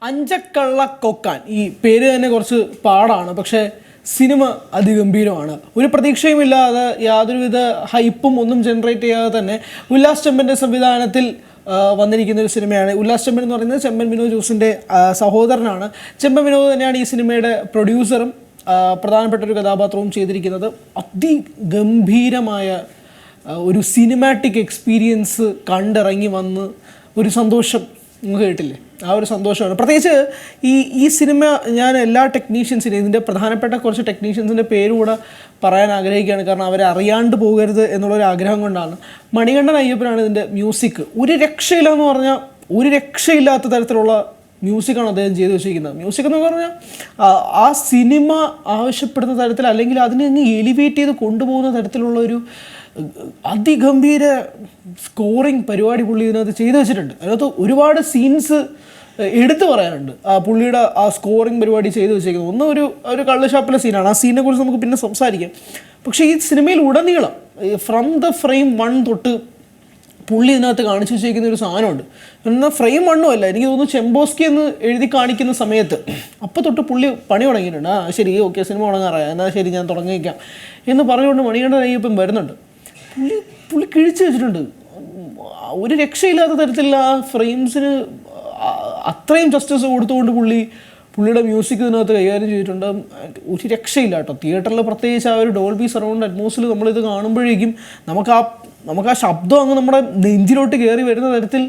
അഞ്ചക്കള്ള കൊക്കാൻ ഈ പേര് തന്നെ കുറച്ച് പാടാണ്. പക്ഷേ സിനിമ അതിഗംഭീരമാണ്. ഒരു പ്രതീക്ഷയുമില്ലാതെ യാതൊരുവിധ ഹൈപ്പും ഒന്നും ജനറേറ്റ് ചെയ്യാതെ തന്നെ ഉല്ലാസ് ചെമ്പൻ്റെ സംവിധാനത്തിൽ വന്നിരിക്കുന്ന ഒരു സിനിമയാണ്. ഉല്ലാസ് ചെമ്പൻ എന്ന് പറയുന്നത് ചെമ്പൻ വിനോദ് ജോസിൻ്റെ സഹോദരനാണ്. ചെമ്പൻ വിനോദ് തന്നെയാണ് ഈ സിനിമയുടെ പ്രൊഡ്യൂസറും പ്രധാനപ്പെട്ട ഒരു കഥാപാത്രവും ചെയ്തിരിക്കുന്നത്. അതിഗംഭീരമായ ഒരു സിനിമാറ്റിക് എക്സ്പീരിയൻസ് കണ്ടിറങ്ങി വന്ന് ഒരു സന്തോഷം നമുക്ക് കേട്ടില്ലേ, ആ ഒരു സന്തോഷമാണ്. പ്രത്യേകിച്ച് ഈ സിനിമ ഞാൻ എല്ലാ ടെക്നീഷ്യൻസിനെയും ഇതിൻ്റെ പ്രധാനപ്പെട്ട കുറച്ച് ടെക്നീഷ്യൻസിൻ്റെ പേര് കൂടെ പറയാൻ ആഗ്രഹിക്കുകയാണ്. കാരണം അവരെ അറിയാണ്ട് പോകരുത് എന്നുള്ളൊരു ആഗ്രഹം കൊണ്ടാണ്. മണികണ്ഠൻ അയ്യപ്പനാണ് ഇതിൻ്റെ മ്യൂസിക്. ഒരു രക്ഷയില്ല എന്ന് പറഞ്ഞാൽ ഒരു രക്ഷയില്ലാത്ത തരത്തിലുള്ള മ്യൂസിക്കാണ് അദ്ദേഹം ചെയ്തു വെച്ചിരിക്കുന്നത്. മ്യൂസിക് എന്ന് പറഞ്ഞാൽ ആ സിനിമ ആവശ്യപ്പെടുന്ന തരത്തിൽ, അല്ലെങ്കിൽ അതിനെ അങ്ങ് എലിവേറ്റ് ചെയ്ത് കൊണ്ടുപോകുന്ന തരത്തിലുള്ള ഒരു അതിഗംഭീര സ്കോറിങ് പരിപാടി പുള്ളി ഇതിനകത്ത് ചെയ്തു വെച്ചിട്ടുണ്ട്. അതിനകത്ത് ഒരുപാട് സീൻസ് എടുത്തു പറയാനുണ്ട്. ആ പുള്ളിയുടെ ആ സ്കോറിങ് പരിപാടി ചെയ്തു വെച്ചേക്കുന്നത്. ഒന്ന് ഒരു കള്ളുഷാപ്പിലെ സീനാണ്. ആ സീനിനെ കുറിച്ച് നമുക്ക് പിന്നെ സംസാരിക്കാം. പക്ഷേ ഈ സിനിമയിൽ ഉടനീളം ഫ്രം ദ ഫ്രെയിം 1 തൊട്ട് പുള്ളി ഇതിനകത്ത് കാണിച്ചു വെച്ചേക്കുന്ന ഒരു സാധനമുണ്ട്. എന്നാൽ ഫ്രെയിം 1 അല്ല, എനിക്ക് തോന്നുന്നു ചെമ്പോസ്കി എന്ന് എഴുതി കാണിക്കുന്ന സമയത്ത് അപ്പോൾ തൊട്ട് പുള്ളി പണി തുടങ്ങിയിട്ടുണ്ട്. ശരി, ഓക്കെ, സിനിമ തുടങ്ങാറായ, എന്നാൽ ശരി ഞാൻ തുടങ്ങിക്കാം എന്ന് പറഞ്ഞുകൊണ്ട് മണികണ്ഠൻ അയ്യപ്പൻ വരുന്നുണ്ട്. പുള്ളി കിഴിച്ചു വെച്ചിട്ടുണ്ട്. ഒരു രക്ഷയില്ലാത്ത തരത്തിൽ ആ ഫ്രെയിംസിന് അത്രയും ജസ്റ്റിസ് കൊടുത്തുകൊണ്ട് പുള്ളിയുടെ മ്യൂസിക് ഇതിനകത്ത് കൈകാര്യം ചെയ്തിട്ടുണ്ട്. ഒരു രക്ഷയില്ല കേട്ടോ. തിയേറ്ററിൽ പ്രത്യേകിച്ച് ആ ഒരു ഡോൾബി സറൗണ്ട് അറ്റ്മോസ്ഫിയർ നമ്മളിത് കാണുമ്പോഴേക്കും നമുക്ക് ആ ശബ്ദം അങ്ങ് നമ്മുടെ നെഞ്ചിലോട്ട് കയറി വരുന്ന തരത്തിൽ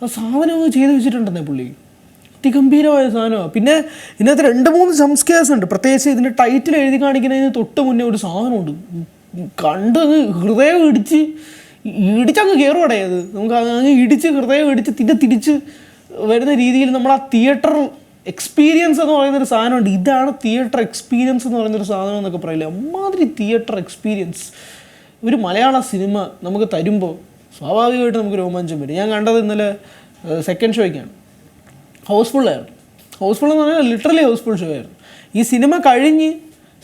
ആ സാധനം അങ്ങ് ചെയ്ത് വെച്ചിട്ടുണ്ടെന്നേ പുള്ളി. അതിഗംഭീരമായ സാധനമാണ്. പിന്നെ ഇതിനകത്ത് 2-3 ജംസ്കെയർസ് ഉണ്ട്. പ്രത്യേകിച്ച് ഇതിൻ്റെ ടൈറ്റിൽ എഴുതി കാണിക്കുന്നതിന് തൊട്ട് മുന്നേ ഒരു സാധനമുണ്ട്. കണ്ട് ഹൃദയം ഇടിച്ചങ്ങ് കയറുവാടേ. അത് നമുക്ക് അങ്ങ് ഇടിച്ച് ഹൃദയം ഇടിച്ച് തിരിച്ച് വരുന്ന രീതിയിൽ നമ്മൾ ആ തിയേറ്റർ എക്സ്പീരിയൻസ് എന്ന് പറയുന്നൊരു സാധനമുണ്ട്. ഇതാണ് തിയേറ്റർ എക്സ്പീരിയൻസ് എന്ന് പറയുന്നൊരു സാധനം എന്നൊക്കെ പറയില്ലേ, അമ്മാതിരി തിയേറ്റർ എക്സ്പീരിയൻസ് ഒരു മലയാള സിനിമ നമുക്ക് തരുമ്പോൾ സ്വാഭാവികമായിട്ട് നമുക്ക് രോമാഞ്ചം വരും. ഞാൻ കണ്ടത് ഇന്നലെ സെക്കൻഡ് ഷോയ്ക്കാണ്. ഹൗസ്ഫുള്ളായിരുന്നു. ഹൗസ്ഫുൾ എന്ന് പറഞ്ഞാൽ ലിറ്ററലി ഹൗസ്ഫുൾ ഷോ ആയിരുന്നു. ഈ സിനിമ കഴിഞ്ഞ്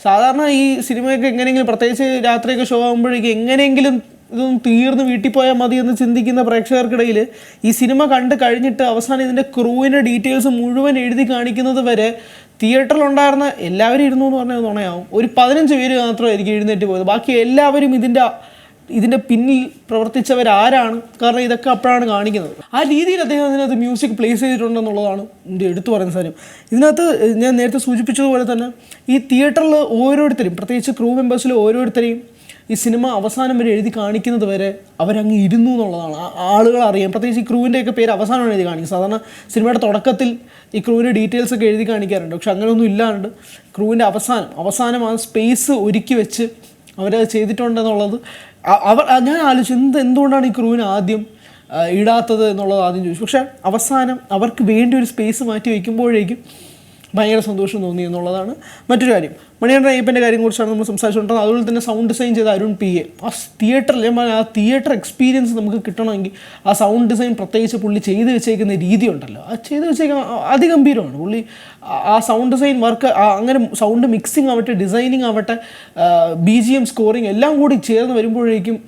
സാധാരണ ഈ സിനിമയൊക്കെ എങ്ങനെയെങ്കിലും, പ്രത്യേകിച്ച് രാത്രിയൊക്കെ ഷോ ആകുമ്പോഴേക്കും എങ്ങനെയെങ്കിലും ഇതൊന്നും തീർന്ന് വീട്ടിൽ പോയാൽ മതി എന്ന് ചിന്തിക്കുന്ന പ്രേക്ഷകർക്കിടയിൽ ഈ സിനിമ കണ്ട് കഴിഞ്ഞിട്ട് അവസാനം ഇതിൻ്റെ ക്രൂവിൻ്റെ ഡീറ്റെയിൽസ് മുഴുവൻ എഴുതി കാണിക്കുന്നത് വരെ തിയേറ്ററിലുണ്ടായിരുന്ന എല്ലാവരും ഇരുന്നു എന്ന് പറഞ്ഞാൽ നുണയാവും. ഒരു 15 പേര് മാത്രമായിരിക്കും എഴുന്നേറ്റ് പോയത്. ബാക്കി എല്ലാവരും ഇതിൻ്റെ പിന്നിൽ പ്രവർത്തിച്ചവരാരാണ്, കാരണം ഇതൊക്കെ അപ്പോഴാണ് കാണിക്കുന്നത്. ആ രീതിയിൽ അദ്ദേഹം അതിനകത്ത് മ്യൂസിക് പ്ലേസ് ചെയ്തിട്ടുണ്ടെന്നുള്ളതാണ് എൻ്റെ എടുത്തു പറയുന്ന സാധനം. ഇതിനകത്ത് ഞാൻ നേരത്തെ സൂചിപ്പിച്ചതുപോലെ തന്നെ ഈ തിയേറ്ററിൽ ഓരോരുത്തരും, പ്രത്യേകിച്ച് ക്രൂ മെമ്പേഴ്സിൽ ഓരോരുത്തരെയും ഈ സിനിമ അവസാനം വരെ എഴുതി കാണിക്കുന്നത് വരെ അവരങ്ങ് ഇരുന്നു എന്നുള്ളതാണ്. ആളുകൾ അറിയാം. പ്രത്യേകിച്ച് ഈ ക്രൂവിൻ്റെയൊക്കെ പേര് അവസാനമാണ് എഴുതി കാണിക്കുന്നത്. സാധാരണ സിനിമയുടെ തുടക്കത്തിൽ ഈ ക്രൂവിൻ്റെ ഡീറ്റെയിൽസ് ഒക്കെ എഴുതി കാണിക്കാറുണ്ട്. പക്ഷെ അങ്ങനെയൊന്നും ഇല്ലാണ്ട് ക്രൂവിൻ്റെ അവസാനം ആ സ്പേസ് ഒരുക്കി വെച്ച് അവരത് ചെയ്തിട്ടുണ്ടെന്നുള്ളത് ഞാൻ ആലോചിച്ചു, എന്തുകൊണ്ടാണ് ഈ ക്രൂവിന് ആദ്യം ഇടാത്തത് എന്നുള്ളത് ആദ്യം ചോദിച്ചു. പക്ഷേ അവസാനം അവർക്ക് വേണ്ടി ഒരു സ്പേസ് മാറ്റി വയ്ക്കുമ്പോഴേക്കും ഭയങ്കര സന്തോഷം തോന്നി എന്നുള്ളതാണ് മറ്റൊരു കാര്യം. മണികണ്ഠൻ അയ്യപ്പൻ്റെ കാര്യം കുറിച്ചാണ് നമ്മൾ സംസാരിച്ചുകൊണ്ടിരുന്നത്. അതുപോലെ തന്നെ സൗണ്ട് ഡിസൈൻ ചെയ്ത അരുൺ PA. ആ തിയേറ്ററിൽ ആ തിയേറ്റർ എക്സ്പീരിയൻസ് നമുക്ക് കിട്ടണമെങ്കിൽ ആ സൗണ്ട് ഡിസൈൻ പ്രത്യേകിച്ച് പുള്ളി ചെയ്ത് വെച്ചേക്കുന്ന രീതി ഉണ്ടല്ലോ, ആ ചെയ്ത് വെച്ചേക്കുന്ന അതിഗംഭീരമാണ്. പുള്ളി ആ സൗണ്ട് ഡിസൈൻ വർക്ക്, അങ്ങനെ സൗണ്ട് മിക്സിങ് ആവട്ടെ, ഡിസൈനിങ് ആവട്ടെ, BGM സ്കോറിങ് എല്ലാം കൂടി ചേർന്ന് വരുമ്പോഴേക്കും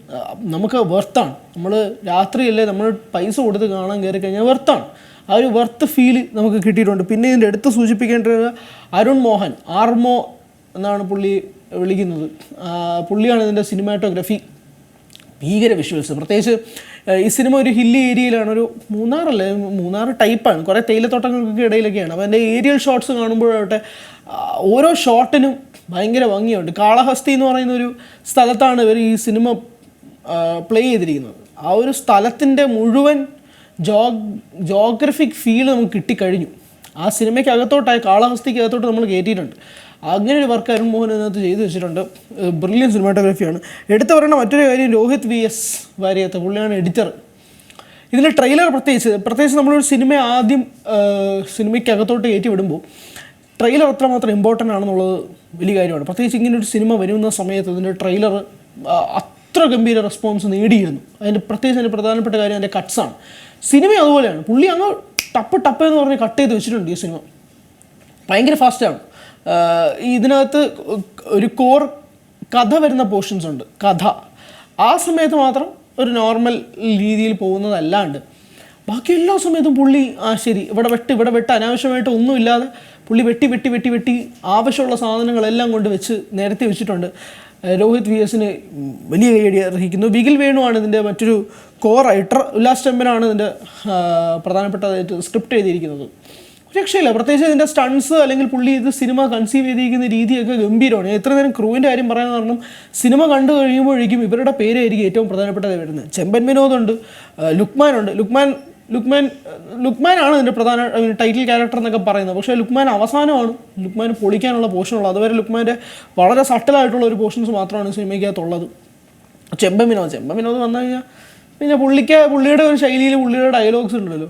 നമുക്ക് വെർത്താണ്. നമ്മൾ രാത്രിയല്ലേ നമ്മൾ പൈസ കൊടുത്ത് കാണാൻ കയറി കഴിഞ്ഞാൽ വെർത്താണ്. ആ ഒരു വർത്ത് ഫീല് നമുക്ക് കിട്ടിയിട്ടുണ്ട്. പിന്നെ ഇതിൻ്റെ അടുത്ത് സൂചിപ്പിക്കേണ്ടത് അരുൺ മോഹൻ, ആർമോ എന്നാണ് പുള്ളി വിളിക്കുന്നത്. പുള്ളിയാണ് ഇതിൻ്റെ സിനിമാറ്റോഗ്രാഫി. ഭീകര വിഷ്വൽസ്. പ്രത്യേകിച്ച് ഈ സിനിമ ഒരു ഹില്ലി ഏരിയയിലാണ്, ഒരു മൂന്നാർ ടൈപ്പാണ്, കുറേ തേയിലത്തോട്ടങ്ങൾക്കൊക്കെ ഇടയിലൊക്കെയാണ്. അപ്പോൾ അതിൻ്റെ ഏരിയൽ ഷോട്ട്സ് കാണുമ്പോഴാവട്ടെ ഓരോ ഷോട്ടിനും ഭയങ്കര ഭംഗിയുണ്ട്. കാളഹസ്തി എന്ന് പറയുന്ന ഒരു സ്ഥലത്താണ് ഇവർ ഈ സിനിമ പ്ലേ ചെയ്തിരിക്കുന്നത്. ആ ഒരു സ്ഥലത്തിൻ്റെ മുഴുവൻ ജോഗ്രഫിക് ഫീൽ നമുക്ക് കിട്ടിക്കഴിഞ്ഞു. ആ സിനിമയ്ക്ക് അകത്തോട്ടായി, കാളഹസ്തിക്ക് അകത്തോട്ട് നമ്മൾ കയറ്റിയിട്ടുണ്ട്. അങ്ങനെ ഒരു വർക്ക് അരുൺ മോഹൻ ഇതിനകത്ത് ചെയ്തു വെച്ചിട്ടുണ്ട്. ബ്രില്യൻ സിനിമാറ്റോഗ്രാഫിയാണ്. എടുത്തു പറയേണ്ട മറ്റൊരു കാര്യം രോഹിത് VS വാര്യത്ത്, പുള്ളിയാണ് എഡിറ്റർ. ഇതിൻ്റെ ട്രെയിലർ പ്രത്യേകിച്ച് നമ്മളൊരു സിനിമ ആദ്യം സിനിമയ്ക്ക് അകത്തോട്ട് കയറ്റി വിടുമ്പോൾ ട്രെയിലർ അത്രമാത്രം ഇമ്പോർട്ടൻ്റ് ആണെന്നുള്ളത് വലിയ കാര്യമാണ്. പ്രത്യേകിച്ച് ഇങ്ങനൊരു സിനിമ വരുന്ന സമയത്ത് ഇതിൻ്റെ ട്രെയിലർ അത്ര ഗംഭീര റെസ്പോൺസ് നേടിയിരുന്നു. പ്രത്യേകിച്ച് പ്രധാനപ്പെട്ട കാര്യം അതിൻ്റെ കട്ട്സാണ്. സിനിമ അതുപോലെയാണ്. പുള്ളി അങ്ങ് ടപ്പ് എന്ന് പറഞ്ഞ് കട്ട് ചെയ്ത് വെച്ചിട്ടുണ്ട്. ഈ സിനിമ ഭയങ്കര ഫാസ്റ്റാണ്. ഇതിനകത്ത് ഒരു കോർ കഥ വരുന്ന പോർഷൻസ് ഉണ്ട്. കഥ ആ സമയത്ത് മാത്രം ഒരു നോർമൽ രീതിയിൽ പോകുന്നതല്ലാണ്ട് ബാക്കി എല്ലാ സമയത്തും പുള്ളി ശരി ഇവിടെ വെട്ട് അനാവശ്യമായിട്ട് ഒന്നുമില്ലാതെ പുള്ളി വെട്ടി ആവശ്യമുള്ള സാധനങ്ങളെല്ലാം കൊണ്ട് വെച്ച് നിരത്തി വെച്ചിട്ടുണ്ട്. രോഹിത് VSന് വലിയ കൈയടി അർഹിക്കുന്നു. ബിഗിൽ വേണുവാണ് ഇതിൻ്റെ മറ്റൊരു റൈറ്റർ. ഉല്ലാസ് ചെമ്പനാണ് ഇതിൻ്റെ പ്രധാനപ്പെട്ടതായിട്ട് സ്ക്രിപ്റ്റ് എഴുതിയിരിക്കുന്നത്. രക്ഷയില്ല. പ്രത്യേകിച്ച് ഇതിൻ്റെ സ്റ്റൺസ് അല്ലെങ്കിൽ പുള്ളി ഇത് സിനിമ കൺസീവ് ചെയ്തിരിക്കുന്ന രീതിയൊക്കെ ഗംഭീരമാണ്. എത്ര നേരം ക്രൂവിൻ്റെ കാര്യം പറയാൻ കാരണം സിനിമ കണ്ടു കഴിയുമ്പോഴേക്കും ഇവരുടെ പേരായിരിക്കും ഏറ്റവും പ്രധാനപ്പെട്ടത് വരുന്നത്. ചെമ്പൻ വിനോദുണ്ട്, ലുക്മാനുണ്ട്. ലുക്മാനാണ് ഇതിൻ്റെ പ്രധാന ടൈറ്റിൽ ക്യാരക്ടർ എന്നൊക്കെ പറയുന്നത്. പക്ഷേ ലുക്മാൻ അവസാനമാണ് ലുക്മാൻ പൊളിക്കാനുള്ള പോർഷനുള്ളത്. അതുവരെ ലുക്മാൻ്റെ വളരെ സട്ടിലായിട്ടുള്ള ഒരു പോർഷൻസ് മാത്രമാണ് സിനിമയ്ക്കകത്തുള്ളത്. ചെമ്പൻ വിനോദ് വന്നു കഴിഞ്ഞാൽ പിന്നെ പുള്ളിയുടെ ഒരു ശൈലിയിൽ പുള്ളിയുടെ ഡയലോഗ്സ് ഉണ്ടല്ലോ,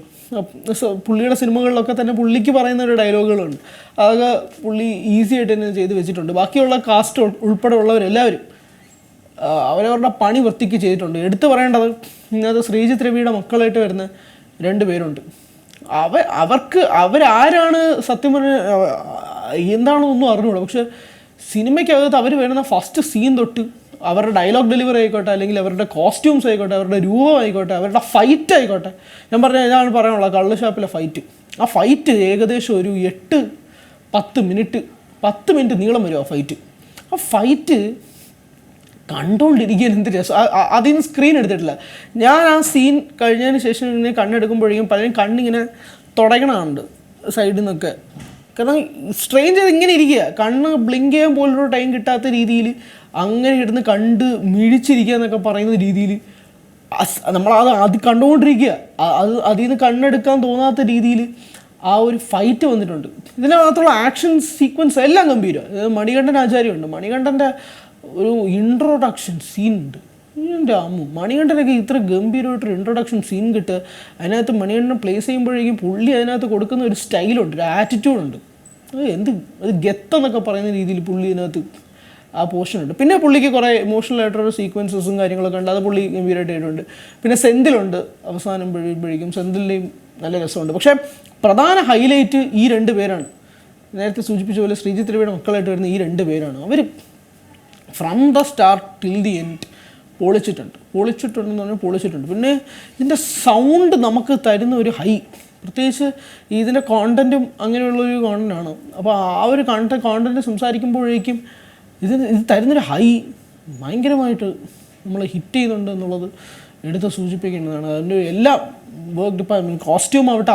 പുള്ളിയുടെ സിനിമകളിലൊക്കെ തന്നെ പുള്ളിക്ക് പറയുന്ന ഒരു ഡയലോഗുകളുണ്ട്. അതൊക്കെ പുള്ളി ഈസി ആയിട്ട് തന്നെ ചെയ്ത് വെച്ചിട്ടുണ്ട്. ബാക്കിയുള്ള കാസ്റ്റ് ഉൾപ്പെടെ ഉള്ളവരെല്ലാവരും അവരവരുടെ പണി വൃത്തിക്ക് ചെയ്തിട്ടുണ്ട്. എടുത്തു പറയേണ്ടത് ഇന്നത്തെ ശ്രീജിത്ത് രവിയുടെ മക്കളായിട്ട് വരുന്ന 2 പേരുണ്ട്. അവരാരാണ് സത്യം പറഞ്ഞ എന്താണെന്നൊന്നും അറിഞ്ഞൂടാ. പക്ഷെ സിനിമയ്ക്കകത്ത് അവർ വരുന്ന ഫസ്റ്റ് സീൻ തൊട്ട് അവരുടെ ഡയലോഗ് ഡെലിവറി ആയിക്കോട്ടെ, അല്ലെങ്കിൽ അവരുടെ കോസ്റ്റ്യൂംസ് ആയിക്കോട്ടെ, അവരുടെ രൂപം ആയിക്കോട്ടെ, അവരുടെ ഫൈറ്റ് ആയിക്കോട്ടെ. ഞാൻ പറഞ്ഞ ഇതാണ് പറയാനുള്ളത്, കള്ള് ഷാപ്പിലെ ഫൈറ്റ്. ആ ഫൈറ്റ് ഏകദേശം ഒരു 8-10 മിനിറ്റ് നീളം വരും. ആ ഫൈറ്റ് കണ്ടുകൊണ്ടിരിക്കാൻ എന്ത് രസം. അതിന് സ്ക്രീൻ എടുത്തിട്ടില്ല. ഞാൻ ആ സീൻ കഴിഞ്ഞതിന് ശേഷം ഇങ്ങനെ കണ്ണെടുക്കുമ്പോഴേക്കും പലരും കണ്ണിങ്ങനെ തുടങ്ങണമുണ്ട് സൈഡിൽ നിന്നൊക്കെ. കാരണം സ്ട്രെയിൻ ചെയ്ത് ഇങ്ങനെ ഇരിക്കുക, കണ്ണ് ബ്ലിങ്ക് ചെയ്യാൻ പോലൊരു ടൈം കിട്ടാത്ത രീതിയിൽ അങ്ങനെ ഇരുന്ന് കണ്ട് മിഴിച്ചിരിക്കുക എന്നൊക്കെ പറയുന്ന രീതിയിൽ അത് കണ്ടുകൊണ്ടിരിക്കുക. അതിൽ നിന്ന് കണ്ണെടുക്കാൻ തോന്നാത്ത രീതിയിൽ ആ ഒരു ഫൈറ്റ് വന്നിട്ടുണ്ട്. ഇതിനകത്തുള്ള ആക്ഷൻ സീക്വൻസ് എല്ലാം ഗംഭീരം. മണികണ്ഠൻ ആചാര്യമുണ്ട്. മണികണ്ഠൻ്റെ ഒരു ഇൻട്രൊഡക്ഷൻ സീൻ ഉണ്ട്. എൻ്റെ അമ്മു, മണികണ്ഠനൊക്കെ ഇത്ര ഗംഭീരമായിട്ടൊരു ഇൻട്രൊഡക്ഷൻ സീൻ കിട്ടുക. അതിനകത്ത് മണികണ്ഠൻ പ്ലേസ് ചെയ്യുമ്പോഴേക്കും പുള്ളി അതിനകത്ത് കൊടുക്കുന്ന ഒരു സ്റ്റൈലുണ്ട്, ഒരു ആറ്റിറ്റ്യൂഡുണ്ട്. അത് ഗെത്തെന്നൊക്കെ പറയുന്ന രീതിയിൽ പുള്ളി അതിനകത്ത് ആ പോർഷനുണ്ട്. പിന്നെ പുള്ളിക്ക് കുറേ ഇമോഷണൽ ആയിട്ടുള്ള സീക്വൻസസും കാര്യങ്ങളൊക്കെ ഉണ്ട്. അത് പുള്ളി ഗംഭീരമായിട്ട് ആയിട്ടുണ്ട്. പിന്നെ സെന്തിലുണ്ട് അവസാനം കഴിയുമ്പോഴേക്കും. സെന്തിലിൻ്റെയും നല്ല രസമുണ്ട്. പക്ഷേ പ്രധാന ഹൈലൈറ്റ് ഈ 2 പേരാണ്. നേരത്തെ സൂചിപ്പിച്ച പോലെ ശ്രീജിത്ത് രവിയുടെ മക്കളായിട്ട് വരുന്ന ഈ 2 പേരാണ്. അവർ from the start till the end പൊളിച്ചിട്ടുണ്ടെന്ന് പറഞ്ഞാൽ പൊളിച്ചിട്ടുണ്ട്. പിന്നെ ഇതിൻ്റെ സൗണ്ട് നമുക്ക് തരുന്ന ഒരു ഹൈ, പ്രത്യേകിച്ച് ഇതിൻ്റെ കോണ്ടൻറ്റും അങ്ങനെയുള്ളൊരു കോണ്ടൻ്റാണ്. അപ്പോൾ ആ ഒരു കോണ്ടൻറ്റ് സംസാരിക്കുമ്പോഴേക്കും ഇത് തരുന്നൊരു ഹൈ ഭയങ്കരമായിട്ട് നമ്മൾ ഹിറ്റ് ചെയ്യുന്നുണ്ട് എന്നുള്ളത് എടുത്ത് സൂചിപ്പിക്കേണ്ടതാണ്. അതിൻ്റെ എല്ലാ വർക്ക് ഡിപ്പാർട്ട്മെൻറ്റ്, കോസ്റ്റ്യൂം ആവട്ടെ,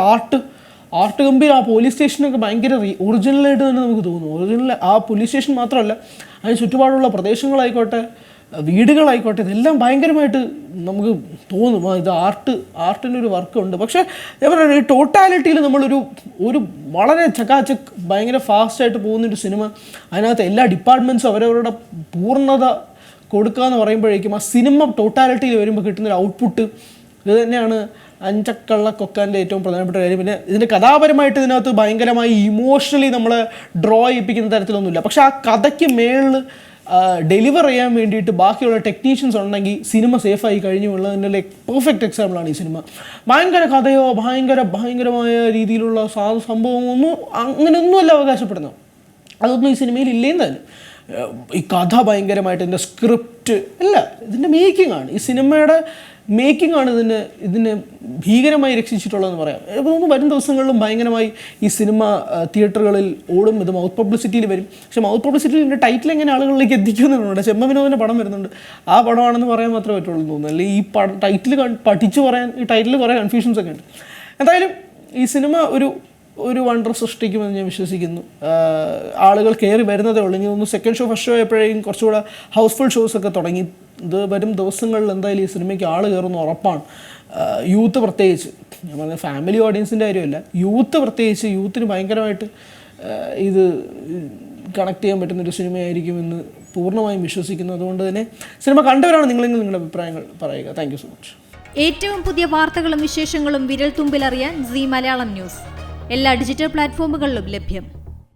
ആർട്ട് ഗംഭീർ. ആ പോലീസ് സ്റ്റേഷനൊക്കെ ഭയങ്കര ഒറിജിനലായിട്ട് തന്നെ നമുക്ക് തോന്നും. ഒറിജിനൽ ആ പോലീസ് സ്റ്റേഷൻ മാത്രമല്ല, അതിന് ചുറ്റുപാടുള്ള പ്രദേശങ്ങളായിക്കോട്ടെ, വീടുകളായിക്കോട്ടെ, ഇതെല്ലാം ഭയങ്കരമായിട്ട് നമുക്ക് തോന്നും ഇത് ആർട്ടിൻ്റെ ഒരു വർക്കുണ്ട്. പക്ഷേ ഞാൻ പറയുന്നത് ഈ ടോട്ടാലിറ്റിയിൽ നമ്മളൊരു വളരെ ചക്കാച്ചക്ക് ഭയങ്കര ഫാസ്റ്റായിട്ട് പോകുന്നൊരു സിനിമ, അതിനകത്ത് എല്ലാ ഡിപ്പാർട്ട്മെൻറ്റ്സും അവരവരുടെ പൂർണ്ണത കൊടുക്കുക എന്ന് പറയുമ്പോഴേക്കും ആ സിനിമ ടോട്ടാലിറ്റിയിൽ വരുമ്പോൾ കിട്ടുന്നൊരു ഔട്ട്പുട്ട് ഇത് തന്നെയാണ് അഞ്ചക്കള്ള കൊക്കാൻ്റെ ഏറ്റവും പ്രധാനപ്പെട്ട കാര്യം. പിന്നെ ഇതിൻ്റെ കഥാപരമായിട്ട് ഇതിനകത്ത് ഭയങ്കരമായി ഇമോഷണലി നമ്മളെ ഡ്രോ ചെയ്യിപ്പിക്കുന്ന തരത്തിലൊന്നുമില്ല. പക്ഷേ ആ കഥയ്ക്ക് മേളിൽ ഡെലിവർ ചെയ്യാൻ വേണ്ടിയിട്ട് ബാക്കിയുള്ള ടെക്നീഷ്യൻസ് ഉണ്ടെങ്കിൽ സിനിമ സേഫായി കഴിഞ്ഞുള്ളതിൻ്റെ പെർഫെക്റ്റ് എക്സാമ്പിളാണ് ഈ സിനിമ. ഭയങ്കര കഥയോ ഭയങ്കരമായ രീതിയിലുള്ള സംഭവമൊന്നും അങ്ങനെയൊന്നുമല്ല അവകാശപ്പെടുന്നത്. അതൊന്നും ഈ സിനിമയിൽ ഇല്ലേന്ന് തന്നെ. ഈ കഥ ഭയങ്കരമായിട്ട് ഇതിൻ്റെ സ്ക്രിപ്റ്റ് അല്ല, ഇതിൻ്റെ മേക്കിംഗ് ആണ്, ഈ സിനിമയുടെ മേക്കിംഗ് ആണ് ഇതിനെ ഭീകരമായി രക്ഷിച്ചിട്ടുള്ളതെന്ന് പറയാം. തോന്നുന്നു വരും ദിവസങ്ങളിലും ഭയങ്കരമായി ഈ സിനിമ തിയേറ്ററുകളിൽ ഓടും. ഇത് മൗത്ത് പബ്ലിസിറ്റിയിൽ വരും. പക്ഷേ മൗത്ത് പബ്ലിസിറ്റിയിൽ ഇതിൻ്റെ ടൈറ്റിൽ എങ്ങനെ ആളുകളിലേക്ക് എത്തിക്കുന്നുണ്ട്. ചെമ്പൻ വിനോദിൻ്റെ പടം വരുന്നുണ്ട്, ആ പടമാണെന്ന് പറയാൻ മാത്രമേ പറ്റുള്ളൂ എന്ന് തോന്നുന്നു. അല്ലെങ്കിൽ ഈ ടൈറ്റിൽ പഠിച്ചു പറയാൻ ഈ ടൈറ്റിൽ കുറേ കൺഫ്യൂഷൻസ് ഒക്കെ ഉണ്ട്. എന്തായാലും ഈ സിനിമ ഒരു വണ്ടർ സൃഷ്ടിക്കുമെന്ന് ഞാൻ വിശ്വസിക്കുന്നു. ആളുകൾ കയറി വരുന്നതേ ഉള്ളൂ. ഇനി ഒന്ന് സെക്കൻഡ് ഷോ ഫസ്റ്റ് ഷോ ആയപ്പോഴേക്കും കുറച്ചുകൂടെ ഹൗസ്ഫുൾ ഷോസൊക്കെ തുടങ്ങി. ഇത് വരും ദിവസങ്ങളിൽ എന്തായാലും ഈ സിനിമയ്ക്ക് ആൾ കയറുന്ന ഉറപ്പാണ്. യൂത്ത് പ്രത്യേകിച്ച്, ഞാൻ പറഞ്ഞ ഫാമിലി ഓഡിയൻസിൻ്റെ കാര്യമല്ല, യൂത്ത് പ്രത്യേകിച്ച്, യൂത്തിന് ഭയങ്കരമായിട്ട് ഇത് കണക്ട് ചെയ്യാൻ പറ്റുന്നൊരു സിനിമയായിരിക്കുമെന്ന് പൂർണ്ണമായും വിശ്വസിക്കുന്നു. അതുകൊണ്ട് തന്നെ സിനിമ കണ്ടവരാണ് നിങ്ങളെങ്കിൽ നിങ്ങളുടെ അഭിപ്രായങ്ങൾ പറയുക. Thank you so much. ഏറ്റവും പുതിയ വാർത്തകളും വിശേഷങ്ങളും വിരൽ തുമ്പിലറിയാൻ സീ മലയാളം ന്യൂസ് എല്ലാ ഡിജിറ്റൽ പ്ലാറ്റ്ഫോമുകളിലും ലഭ്യം.